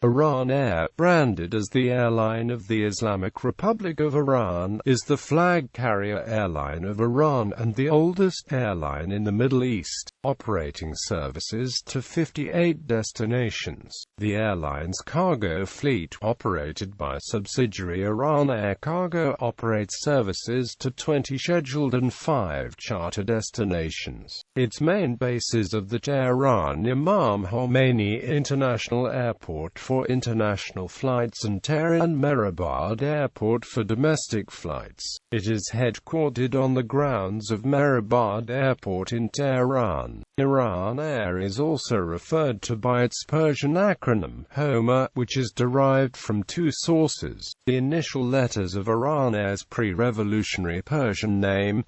Iran Air, branded as the airline of the Islamic Republic of Iran, is the flag carrier airline of Iran and the oldest airline in the Middle East, operating services to 58 destinations. The airline's cargo fleet, operated by subsidiary Iran Air Cargo, operates services to 20 scheduled and 5 charter destinations. Its main bases are the Tehran Imam Khomeini International Airport for international flights and Tehran Mehrabad Airport for domestic flights. It is headquartered on the grounds of Mehrabad Airport in Tehran. Iran Air is also referred to by its Persian acronym, HOMA, which is derived from two sources: the initial letters of Iran Air's pre-revolutionary Persian name,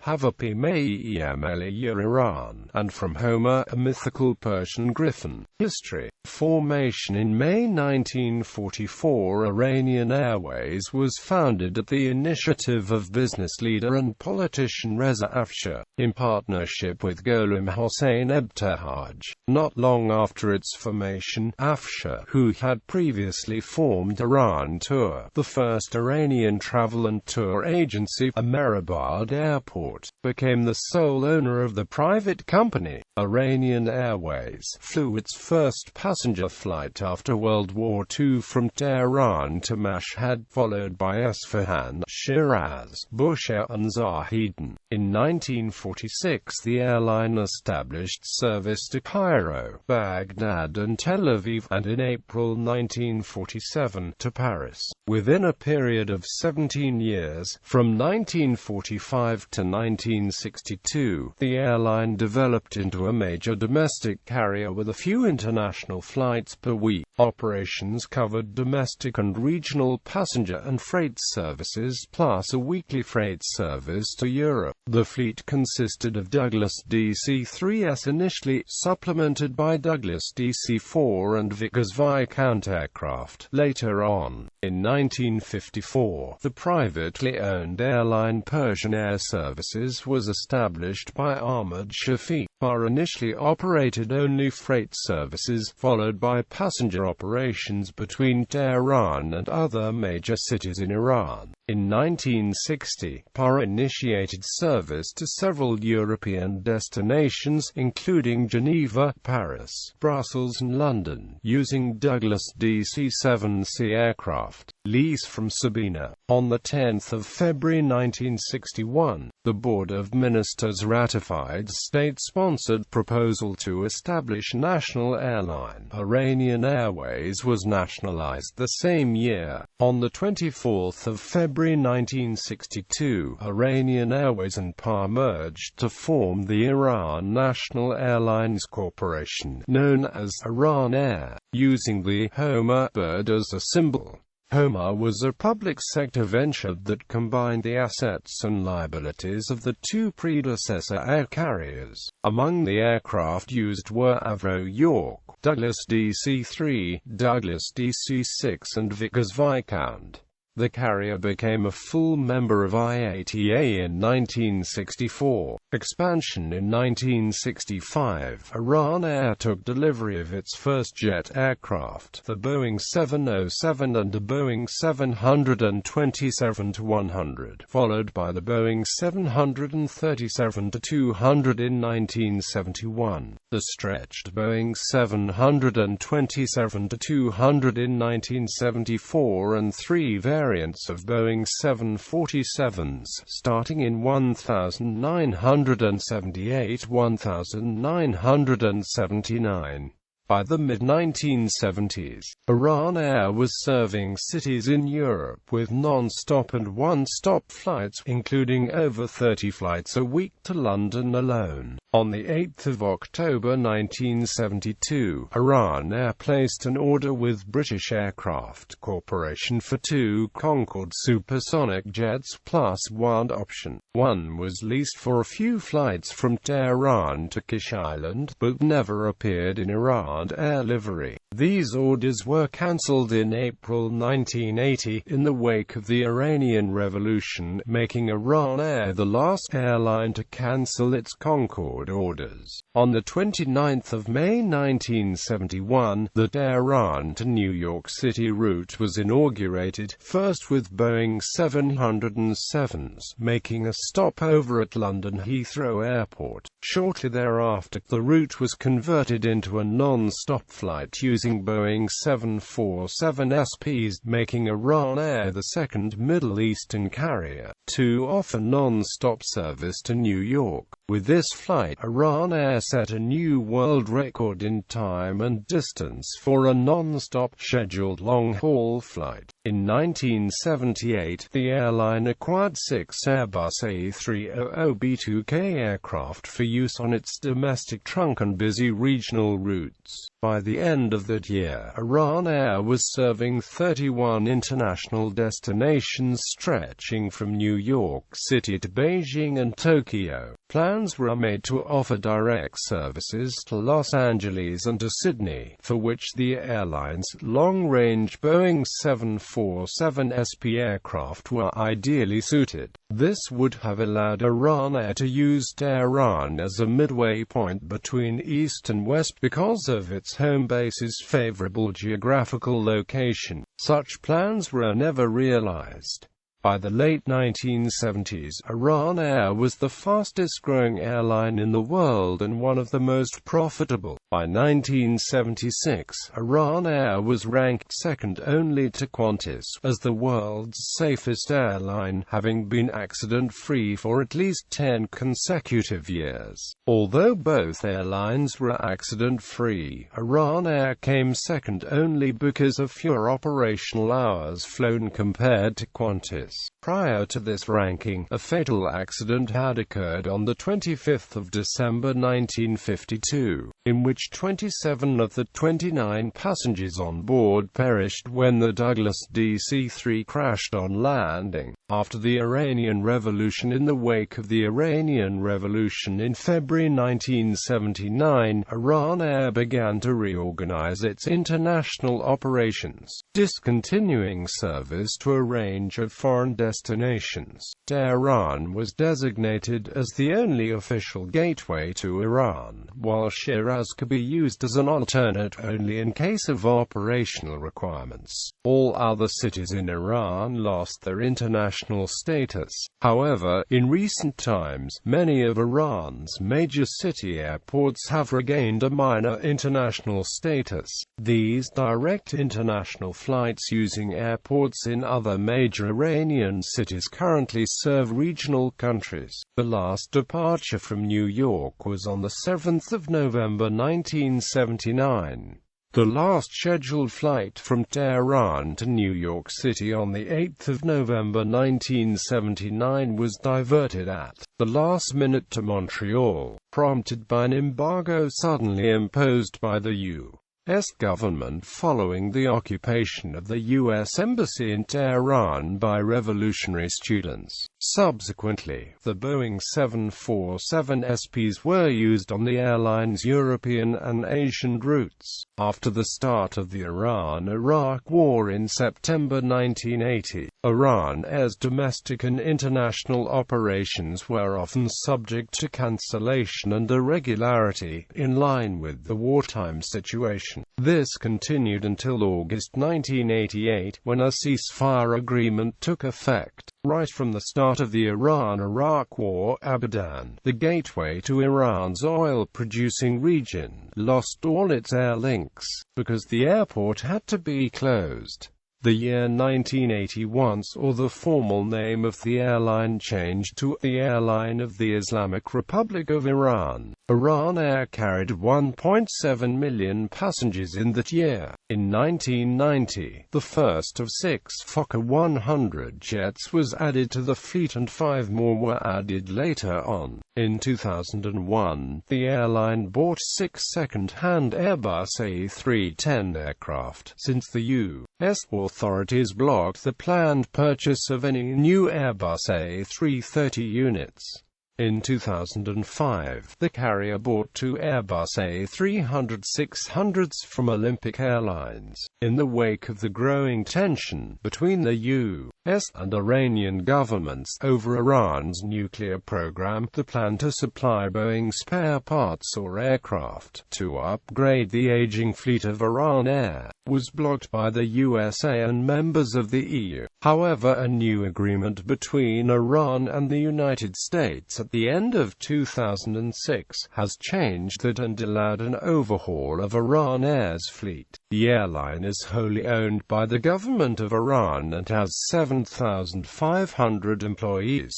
Iran, and from HOMA, a mythical Persian griffin. History. Formation. In May 1944, Iranian Airways was founded at the initiative of business leader and politician Reza Afshar, in partnership with Gholam Hossein Ebtehaj. Not long after its formation, Afshar, who had previously formed Iran Tour, the first Iranian travel and tour agency, at Mehrabad Airport, became the sole owner of the private company. Iranian Airways flew its first passenger flight after World War II from Tehran to Mashhad, followed by Isfahan, Shiraz, Bushehr and Zahedan. In 1946 the airline established service to Cairo, Baghdad and Tel Aviv, and in April 1947 to Paris. Within a period of 17 years, from 1945 to 1962, the airline developed into a major domestic carrier with a few international flights per week. Operations covered domestic and regional passenger and freight services, plus a weekly freight service to Europe. The fleet consisted of Douglas DC-3s initially, supplemented by Douglas DC-4 and Vickers Viscount aircraft later on. In 1954, the privately owned airline Persian Air Services was established by Ahmad Shafiq. PAR initially operated only freight services, followed by passenger operations between Tehran and other major cities in Iran. In 1960, PAR initiated service to several European destinations, including Geneva, Paris, Brussels and London, using Douglas DC-7C aircraft. Lease from Sabina. On 10 February 1961, the Board of Ministers ratified state-sponsored proposal to establish national airline. Iranian Airways was nationalized the same year. On 24 February 1962, Iranian Airways and PAR merged to form the Iran National Airlines Corporation, known as Iran Air, using the HOMA bird as a symbol. HOMA was a public sector venture that combined the assets and liabilities of the two predecessor air carriers. Among the aircraft used were Avro York, Douglas DC-3, Douglas DC-6 and Vickers Viscount. The carrier became a full member of IATA in 1964. Expansion. In 1965, Iran Air took delivery of its first jet aircraft, the Boeing 707 and a Boeing 727-100, followed by the Boeing 737-200 in 1971. The stretched Boeing 727-200 in 1974 and three variants of Boeing 747s, starting in 1978-1979. By the mid-1970s, Iran Air was serving cities in Europe with non-stop and one-stop flights, including over 30 flights a week to London alone. On 8 October 1972, Iran Air placed an order with British Aircraft Corporation for 2 Concorde supersonic jets plus one option. One was leased for a few flights from Tehran to Kish Island, but never appeared in Iran Air livery. These orders were cancelled in April 1980, in the wake of the Iranian Revolution, making Iran Air the last airline to cancel its Concorde orders. On the 29th of May 1971, the Tehran to New York City route was inaugurated, first with Boeing 707s, making a stopover at London Heathrow Airport. Shortly thereafter, the route was converted into a non-stop flight using Boeing 747SPs, making Iran Air the second Middle Eastern carrier to offer non-stop service to New York. With this flight, Iran Air set a new world record in time and distance for a non-stop scheduled long-haul flight. In 1978, the airline acquired 6 Airbus A300B2K aircraft for use on its domestic trunk and busy regional routes. By the end of that year, Iran Air was serving 31 international destinations stretching from New York City to Beijing and Tokyo. Plans were made to offer direct services to Los Angeles and to Sydney, for which the airline's long-range Boeing 747SP aircraft were ideally suited. This would have allowed Iran Air to use Tehran as a midway point between East and West because of its home base's favorable geographical location. Such plans were never realized. By the late 1970s, Iran Air was the fastest-growing airline in the world and one of the most profitable. By 1976, Iran Air was ranked second only to Qantas as the world's safest airline, having been accident-free for at least 10 consecutive years. Although both airlines were accident-free, Iran Air came second only because of fewer operational hours flown compared to Qantas. Prior to this ranking, a fatal accident had occurred on the 25th of December 1952, in which 27 of the 29 passengers on board perished when the Douglas DC-3 crashed on landing. After the Iranian Revolution, in the wake of the Iranian Revolution in February 1979, Iran Air began to reorganize its international operations, discontinuing service to a range of foreign destinations. Tehran was designated as the only official gateway to Iran, while Shiraz could be used as an alternate only in case of operational requirements. All other cities in Iran lost their international status. However, in recent times, many of Iran's major city airports have regained a minor international status. These direct international flights using airports in other major Iranian cities currently serve regional countries. The last departure from New York was on the 7th of November 1979. The last scheduled flight from Tehran to New York City on the 8th of November 1979 was diverted at the last minute to Montreal, prompted by an embargo suddenly imposed by the U.S. government following the occupation of the U.S. Embassy in Tehran by revolutionary students. Subsequently, the Boeing 747SPs were used on the airline's European and Asian routes. After the start of the Iran-Iraq War in September 1980, Iran Air's domestic and international operations were often subject to cancellation and irregularity, in line with the wartime situation. This continued until August 1988, when a ceasefire agreement took effect. Right from the start of the Iran-Iraq War, Abadan, the gateway to Iran's oil-producing region, lost all its air links, because the airport had to be closed. The year 1981 saw the formal name of the airline changed to the Airline of the Islamic Republic of Iran. Iran Air carried 1.7 million passengers in that year. In 1990, the first of 6 Fokker 100 jets was added to the fleet and 5 more were added later on. In 2001, the airline bought 6 second-hand Airbus A310 aircraft, since the U.S. authorities blocked the planned purchase of any new Airbus A330 units. In 2005, the carrier bought two Airbus A300-600s from Olympic Airlines. In the wake of the growing tension between the U.S. and Iranian governments over Iran's nuclear program, the plan to supply Boeing spare parts or aircraft to upgrade the aging fleet of Iran Air was blocked by the USA and members of the EU. However, a new agreement between Iran and the United States at the end of 2006 has changed that and allowed an overhaul of Iran Air's fleet. The airline is wholly owned by the government of Iran and has 7,500 employees.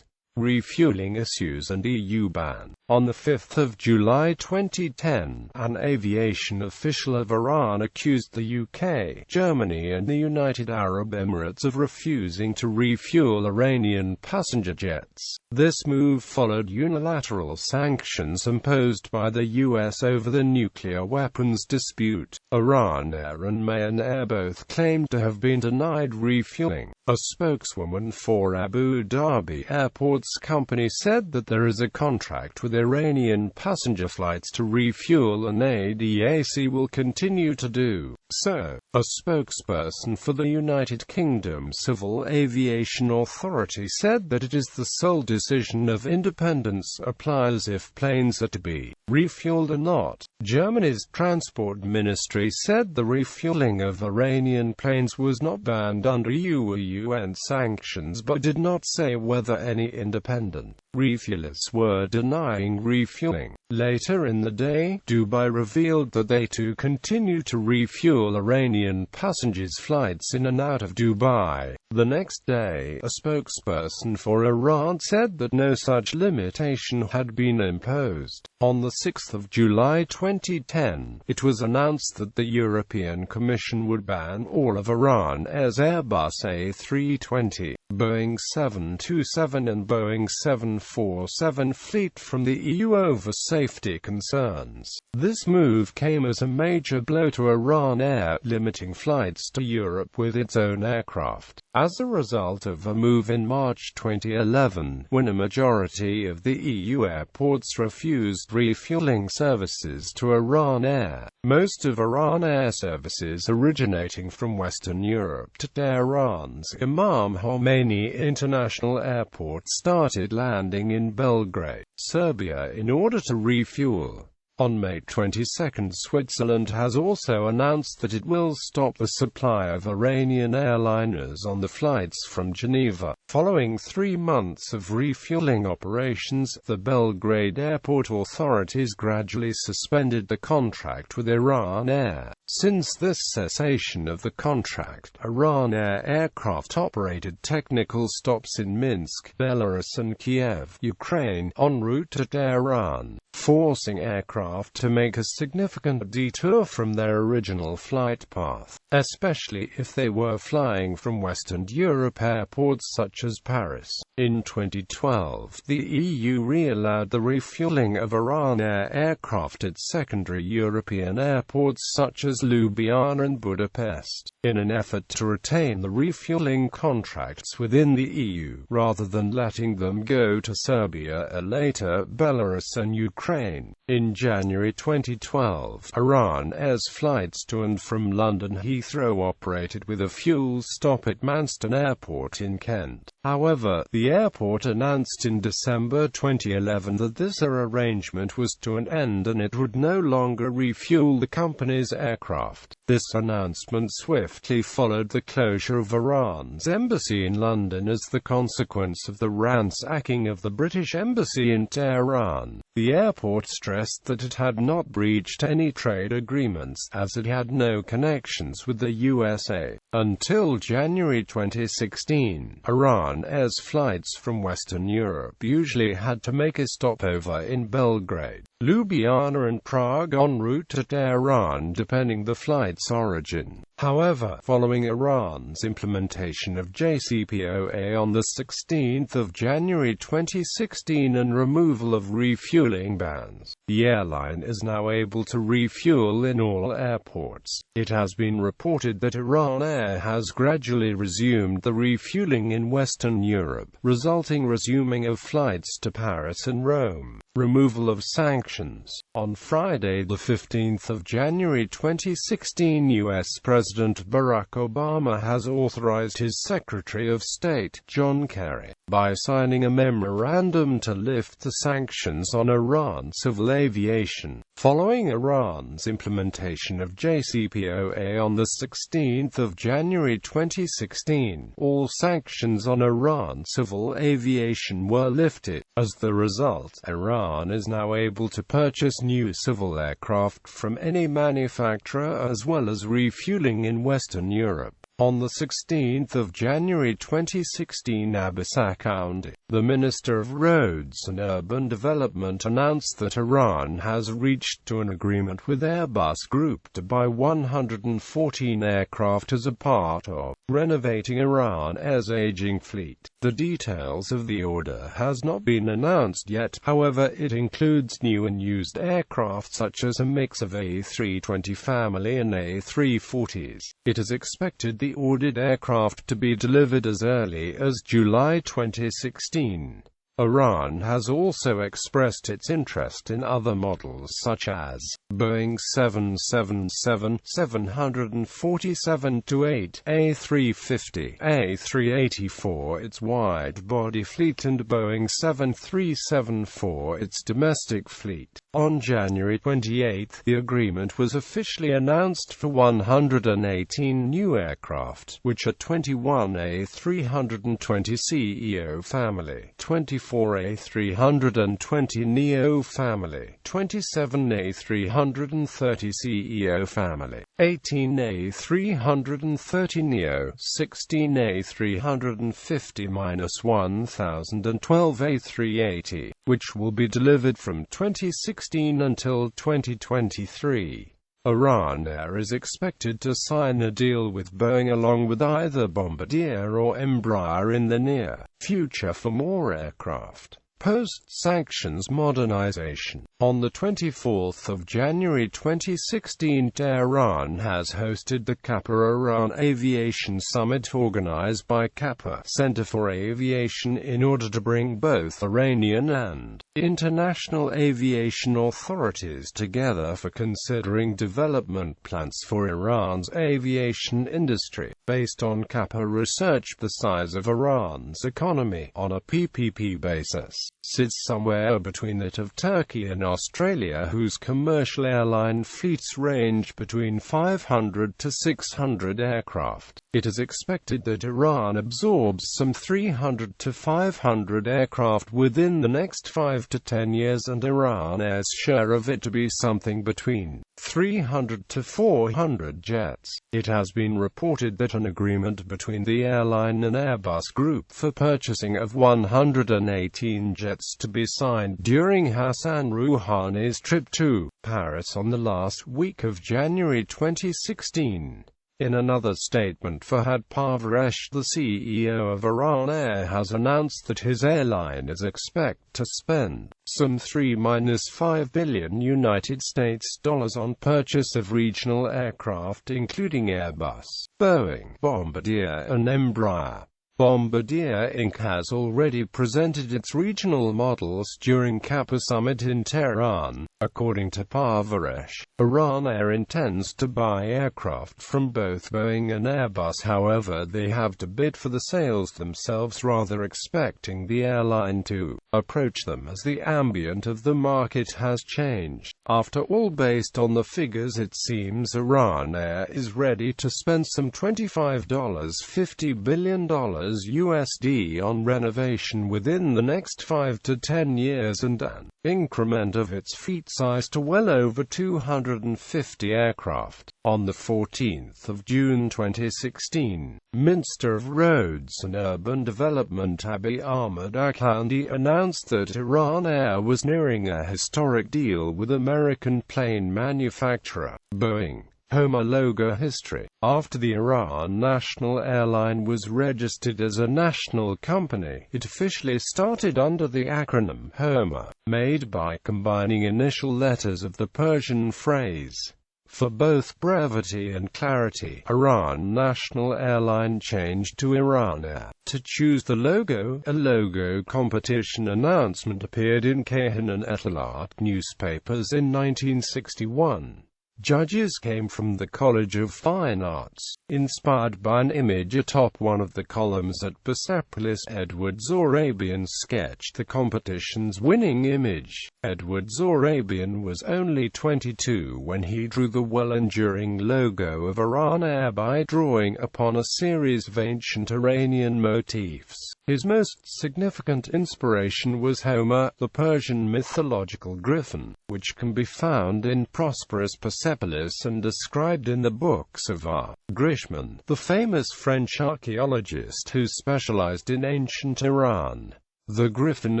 Refueling issues and EU ban. On 5 July 2010, an aviation official of Iran accused the UK, Germany and the United Arab Emirates of refusing to refuel Iranian passenger jets. This move followed unilateral sanctions imposed by the US over the nuclear weapons dispute. Iran Air and Mayan Air both claimed to have been denied refueling. A spokeswoman for Abu Dhabi Airports Company said that there is a contract with Iranian passenger flights to refuel and ADAC will continue to do so. A spokesperson for the United Kingdom Civil Aviation Authority said that it is the sole decision of independence applies if planes are to be refueled or not. Germany's Transport Ministry said the refueling of Iranian planes was not banned under EU or UN sanctions but did not say whether any independent refuelers were denying refueling. Later in the day, Dubai revealed that they too continue to refuel Iranian passengers' flights in and out of Dubai. The next day, a spokesperson for Iran said that no such limitation had been imposed. On 6 July 2010, it was announced that the European Commission would ban all of Iran Air's Airbus A320, Boeing 727 and Boeing 747 fleet from the EU over safety concerns. This move came as a major blow to Iran Air, limiting flights to Europe with its own aircraft. As a result of a move in March 2011, when a majority of the EU airports refused refueling services to Iran Air, most of Iran Air services originating from Western Europe to Tehran's Imam Khomeini International Airport started landing in Belgrade, Serbia in order to refuel. On May 22, Switzerland has also announced that it will stop the supply of Iranian airliners on the flights from Geneva. Following 3 months of refueling operations, the Belgrade airport authorities gradually suspended the contract with Iran Air. Since this cessation of the contract, Iran Air aircraft operated technical stops in Minsk, Belarus and Kiev, Ukraine, en route to Tehran, forcing aircraft to make a significant detour from their original flight path, especially if they were flying from Western Europe airports such as Paris. In 2012, the EU re-allowed the refueling of Iran Air aircraft at secondary European airports such as Ljubljana and Budapest, in an effort to retain the refueling contracts within the EU, rather than letting them go to Serbia, later Belarus and Ukraine. In January 2012, Iran Air's flights to and from London Heathrow operated with a fuel stop at Manston Airport in Kent. However, the airport announced in December 2011 that this arrangement was to an end and it would no longer refuel the company's aircraft. This announcement swiftly followed the closure of Iran's embassy in London as the consequence of the ransacking of the British embassy in Tehran. The airport stressed that it had not breached any trade agreements, as it had no connections with the USA. Until January 2016, Iran Air's flights from Western Europe usually had to make a stopover in Belgrade, Ljubljana and Prague en route to Tehran depending the flight's origin. However, following Iran's implementation of JCPOA on 16 January 2016 and removal of refueling bans, the airline is now able to refuel in all airports. It has been reported that Iran Air has gradually resumed the refueling in Western Europe, resulting resuming of flights to Paris and Rome. Removal of sanctions. On Friday, 15 January 2016, U.S. President Barack Obama has authorized his Secretary of State, John Kerry, by signing a memorandum to lift the sanctions on Iran civil aviation. Following Iran's implementation of JCPOA on 16 January 2016, all sanctions on Iran civil aviation were lifted. As the result, Iran is now able to purchase new civil aircraft from any manufacturer as well as refueling in Western Europe. On 16 January 2016, Abbas Akoundi, the Minister of Roads and Urban Development, announced that Iran has reached an agreement with Airbus Group to buy 114 aircraft as a part of renovating Iran Air's aging fleet. The details of the order has not been announced yet, however it includes new and used aircraft such as a mix of A320 family and A340s. It is expected the ordered aircraft to be delivered as early as July 2016. Iran has also expressed its interest in other models such as Boeing 777, 747-8, A350, A380 its wide-body fleet and Boeing 737 for its domestic fleet. On January 28, the agreement was officially announced for 118 new aircraft, which are 21 A320 CEO family, 24 A320 Neo family, 27 A330 CEO family, 18 A330 Neo, 16 A350-1000 and 12 A380, which will be delivered from 2016 until 2023. Iran Air is expected to sign a deal with Boeing along with either Bombardier or Embraer in the near future for more aircraft. Post-sanctions modernization. On 24 January 2016, Tehran has hosted the Qatar-Iran Aviation Summit organized by Qatar Center for Aviation in order to bring both Iranian and international aviation authorities together for considering development plans for Iran's aviation industry. Based on Qatar research, the size of Iran's economy on a PPP basis sits somewhere between that of Turkey and Australia, whose commercial airline fleets range between 500 to 600 aircraft. It is expected that Iran absorbs some 300 to 500 aircraft within the next 5 to 10 years, and Iran Air's share of it to be something between 300 to 400 jets. It has been reported that an agreement between the airline and Airbus Group for purchasing of 118 jets to be signed during Hassan Rouhani's trip to Paris on the last week of January 2016. In another statement, Fahad Parvaresh, the CEO of Iran Air, has announced that his airline is expected to spend some $3–5 billion United States dollars on purchase of regional aircraft including Airbus, Boeing, Bombardier and Embraer. Bombardier Inc. has already presented its regional models during Qatar Summit in Tehran. According to Parvaresh, Iran Air intends to buy aircraft from both Boeing and Airbus, however they have to bid for the sales themselves, rather expecting the airline to approach them as the ambient of the market has changed. After all, based on the figures, it seems Iran Air is ready to spend some $50 billion USD on renovation within the next 5 to 10 years and an increment of its fleet size to well over 250 aircraft. On 14 June 2016, Minister of Roads and Urban Development Abiy Ahmed Akoundi announced that Iran Air was nearing a historic deal with American plane manufacturer Boeing. Homer logo history. After the Iran national airline was registered as a national company, it officially started under the acronym Homer, made by combining initial letters of the Persian phrase. For both brevity and clarity, Iran National Airline changed to Iran Air. To choose the logo, a logo competition announcement appeared in Ceyhan and Etalat newspapers in 1961. Judges came from the College of Fine Arts, inspired by an image atop one of the columns at Persepolis. Edward Zorabian sketched the competition's winning image. Edward Zorabian was only 22 when he drew the well-enduring logo of Iran Air by drawing upon a series of ancient Iranian motifs. His most significant inspiration was Homer, the Persian mythological griffin, which can be found in prosperous Persepolis and described in the books of R. Grishman, the famous French archaeologist who specialized in ancient Iran. The griffin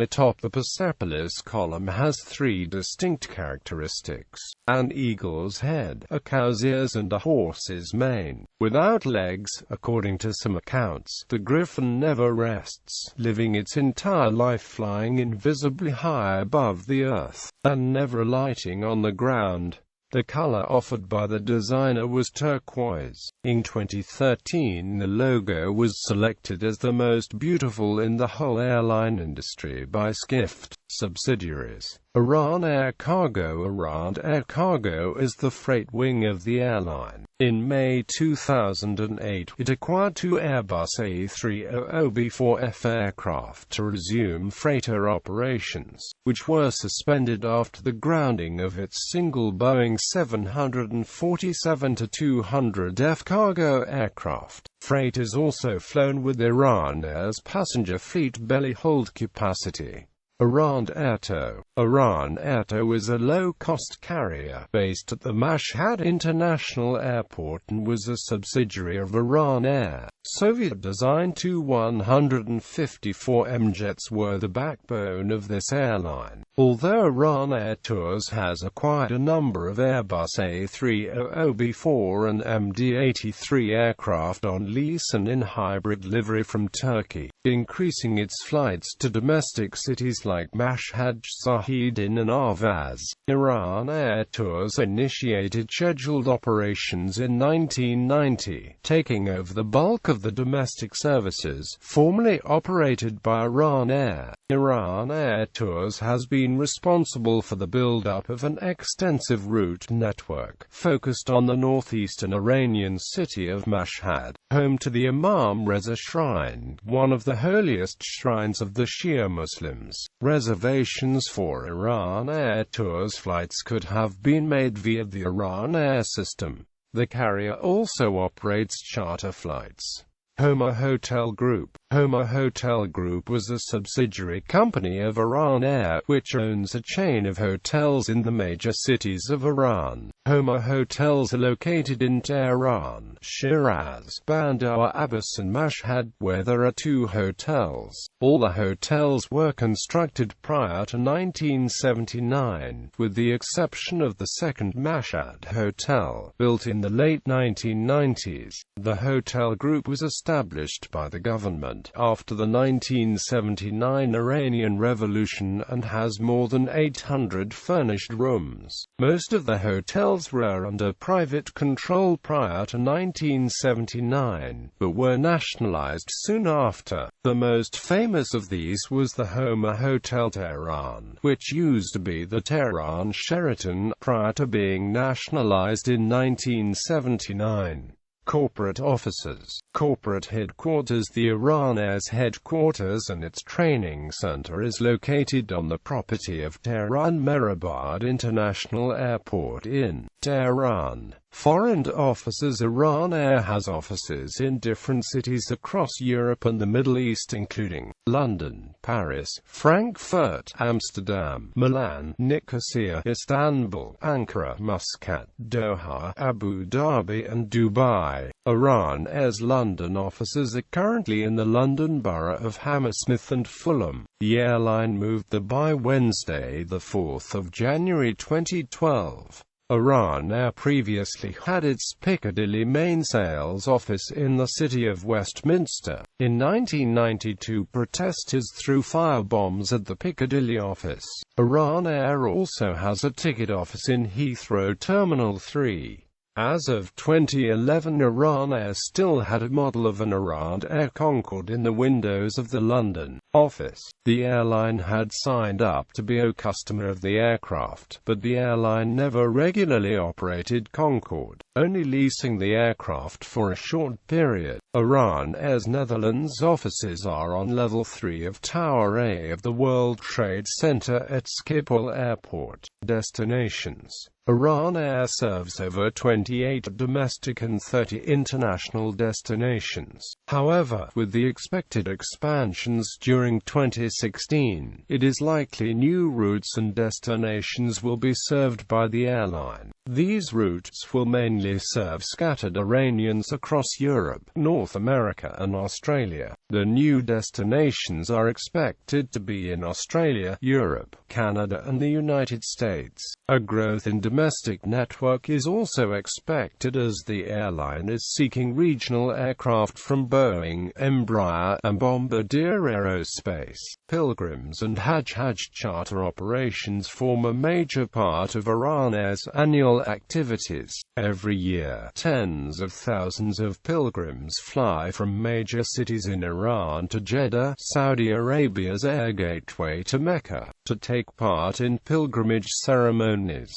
atop the Persepolis column has three distinct characteristics: an eagle's head, a cow's ears and a horse's mane. Without legs, according to some accounts, the griffin never rests, living its entire life flying invisibly high above the earth, and never alighting on the ground. The color offered by the designer was turquoise. In 2013, the logo was selected as the most beautiful in the whole airline industry by Skift subsidiaries. Iran Air Cargo. Iran Air Cargo is the freight wing of the airline. In May 2008, it acquired two Airbus A300B4F aircraft to resume freighter operations, which were suspended after the grounding of its single Boeing 747-200F cargo aircraft. Freight is also flown with Iran Air's passenger fleet belly hold capacity. Iran Airto. Iran Airto is a low-cost carrier based at the Mashhad International Airport and was a subsidiary of Iran Air. Soviet-designed Tu-154M jets were the backbone of this airline, although Iran Air Tours has acquired a number of Airbus A300B4 and MD-83 aircraft on lease and in hybrid livery from Turkey, increasing its flights to domestic cities like Mashhad, Shahidin and RuthAS. Iran Air Tours initiated scheduled operations in 1990, taking over the bulk of the domestic services formerly operated by Iran Air. Iran Air Tours has been responsible for the build-up of an extensive route network focused on the northeastern Iranian city of Mashhad, home to the Imam Reza Shrine, one of the holiest shrines of the Shia Muslims. Reservations for Iran Air Tours flights could have been made via the Iran Air system. The carrier also operates charter flights. Homer Hotel Group. Homer Hotel Group was a subsidiary company of Iran Air, which owns a chain of hotels in the major cities of Iran. Homer hotels are located in Tehran, Shiraz, Bandar Abbas and Mashhad, where there are two hotels. All the hotels were constructed prior to 1979, with the exception of the second Mashhad Hotel, built in the late 1990s. The hotel group was established by the government after the 1979 Iranian Revolution and has more than 800 furnished rooms. Most of the hotels were under private control prior to 1979, but were nationalized soon after. The most famous of these was the Homer Hotel Tehran, which used to be the Tehran Sheraton, prior to being nationalized in 1979. Corporate offices. Corporate headquarters. The Iran Air's headquarters and its training center is located on the property of Tehran Mehrabad International Airport in Tehran. Foreign offices. Iran Air has offices in different cities across Europe and the Middle East, including London, Paris, Frankfurt, Amsterdam, Milan, Nicosia, Istanbul, Ankara, Muscat, Doha, Abu Dhabi and Dubai. Iran Air's London offices are currently in the London borough of Hammersmith and Fulham. The airline moved there by Wednesday, the 4th of January 2012. Iran Air previously had its Piccadilly main sales office in the city of Westminster. In 1992, protesters threw firebombs at the Piccadilly office. Iran Air also has a ticket office in Heathrow Terminal 3. As of 2011, Iran Air still had a model of an Iran Air Concorde in the windows of the London office. The airline had signed up to be a customer of the aircraft, but the airline never regularly operated Concorde, only leasing the aircraft for a short period. Iran Air's Netherlands offices are on Level 3 of Tower A of the World Trade Center at Schiphol Airport. Destinations. Iran Air serves over 28 domestic and 30 international destinations. However, with the expected expansions during 2016, it is likely new routes and destinations will be served by the airline. These routes will mainly serve scattered Iranians across Europe, North America and Australia. The new destinations are expected to be in Australia, Europe, Canada and the United States. A growth in domestic network is also expected as the airline is seeking regional aircraft from Boeing, Embraer, and Bombardier Aerospace. Pilgrims and Hajj charter operations form a major part of Iran Air's annual activities. Every year, tens of thousands of pilgrims fly from major cities in Iran to Jeddah, Saudi Arabia's air gateway to Mecca, to take part in pilgrimage ceremonies.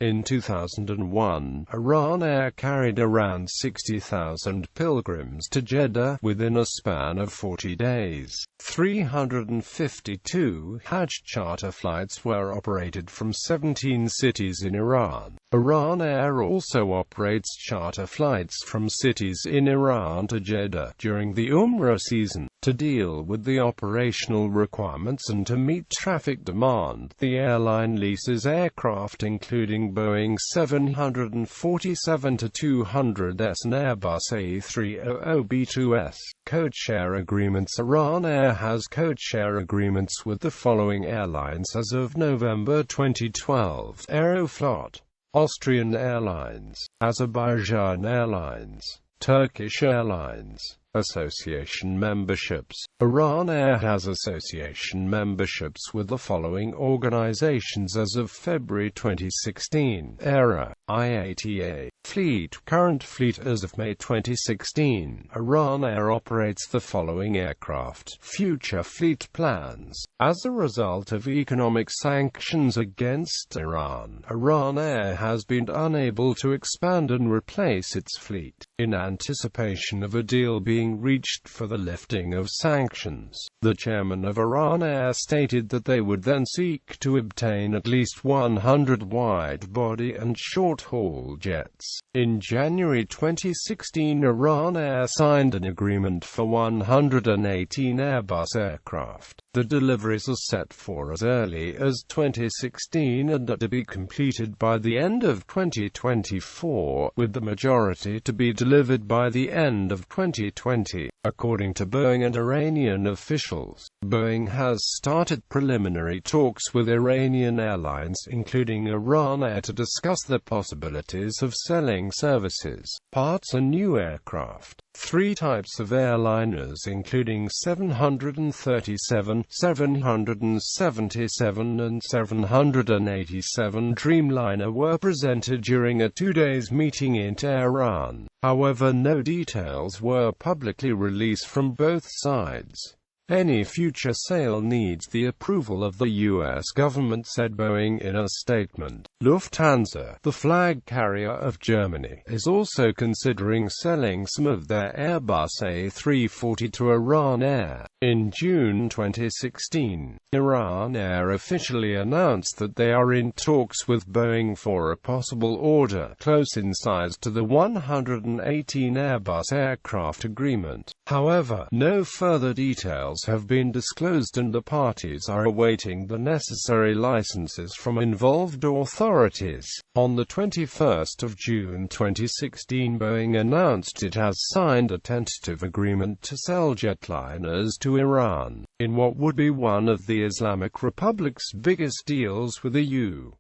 In 2001, Iran Air carried around 60,000 pilgrims to Jeddah within a span of 40 days. 352 Hajj charter flights were operated from 17 cities in Iran. Iran Air also operates charter flights from cities in Iran to Jeddah during the Umrah season. To deal with the operational requirements and to meet traffic demand, the airline leases aircraft including Boeing 747-200s and Airbus A300B2s. Codeshare agreements. Iran Air has codeshare agreements with the following airlines as of November 2012: Aeroflot, Austrian Airlines, Azerbaijan Airlines, Turkish Airlines. Association memberships. Iran Air has association memberships with the following organizations as of February 2016: ERA, IATA, Fleet. Current fleet as of May 2016. Iran Air operates the following aircraft. Future fleet plans. As a result of economic sanctions against Iran, Iran Air has been unable to expand and replace its fleet. In anticipation of a deal being reached for the lifting of sanctions, the chairman of Iran Air stated that they would then seek to obtain at least 100 wide-body and short-haul jets. In January 2016, Iran Air signed an agreement for 118 Airbus aircraft. The deliveries are set for as early as 2016 and are to be completed by the end of 2024, with the majority to be delivered by the end of 2020. According to Boeing and Iranian officials, Boeing has started preliminary talks with Iranian airlines, including Iran Air, to discuss the possibilities of selling services, parts and new aircraft. Three types of airliners including 737, 777 and 787 Dreamliner were presented during a 2-day meeting in Tehran. However, no details were publicly released from both sides. Any future sale needs the approval of the U.S. government, said Boeing in a statement. Lufthansa, the flag carrier of Germany, is also considering selling some of their Airbus A340 to Iran Air. In June 2016, Iran Air officially announced that they are in talks with Boeing for a possible order close in size to the 118 Airbus aircraft agreement. However, no further details have been disclosed and the parties are awaiting the necessary licenses from involved authorities. On the 21st of June 2016, Boeing announced it has signed a tentative agreement to sell jetliners to Iran, in what would be one of the Islamic Republic's biggest deals with the U.S.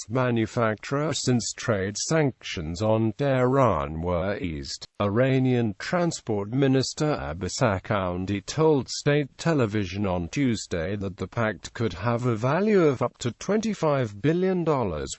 manufacturer since trade sanctions on Tehran were eased. Iranian Transport Minister Abbas Akoundi told state television on Tuesday that the pact could have a value of up to $25 billion,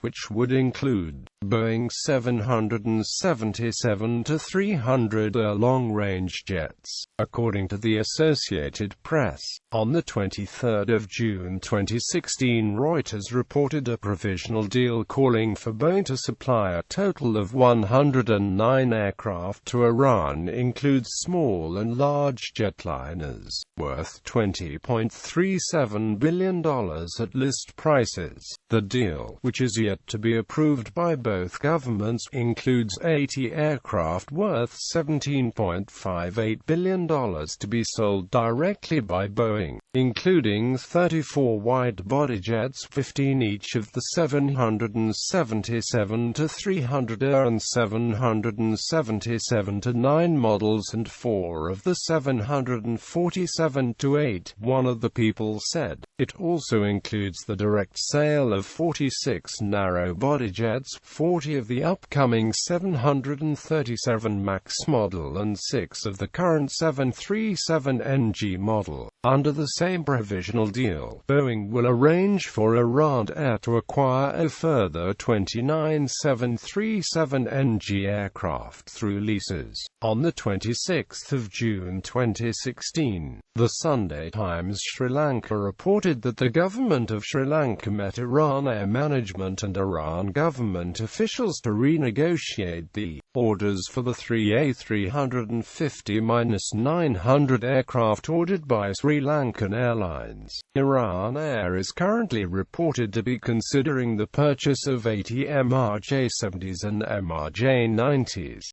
which would include Boeing 777-300 long-range jets, according to the Associated Press. On the 23rd of June 2016, Reuters reported a provisional deal calling for Boeing to supply a total of 109 aircraft to Iran, includes small and large jetliners, worth $20.37 billion at list prices. The deal, which is yet to be approved by both governments, includes 80 aircraft worth $17.58 billion to be sold directly by Boeing, including 34 wide-body jets, 15 each of the 777-300 and 777-9 models, and 4 of the 747-8, one of the people said. It also includes the direct sale of 46 narrow-body jets, 40 of the upcoming 737 MAX model and 6 of the current 737NG model. Under the same provisional deal, Boeing will arrange for Iran Air to acquire a further 29 737NG aircraft through leases. On the 26th of June 2016, the Sunday Times Sri Lanka reported that the government of Sri Lanka met Iran Air management and Iran government officials to renegotiate the orders for the 3 A350-900 aircraft ordered by Sri Lankan Airlines. Iran Air is currently reported to be considering the purchase of 80 MRJ-70s and MRJ-90s.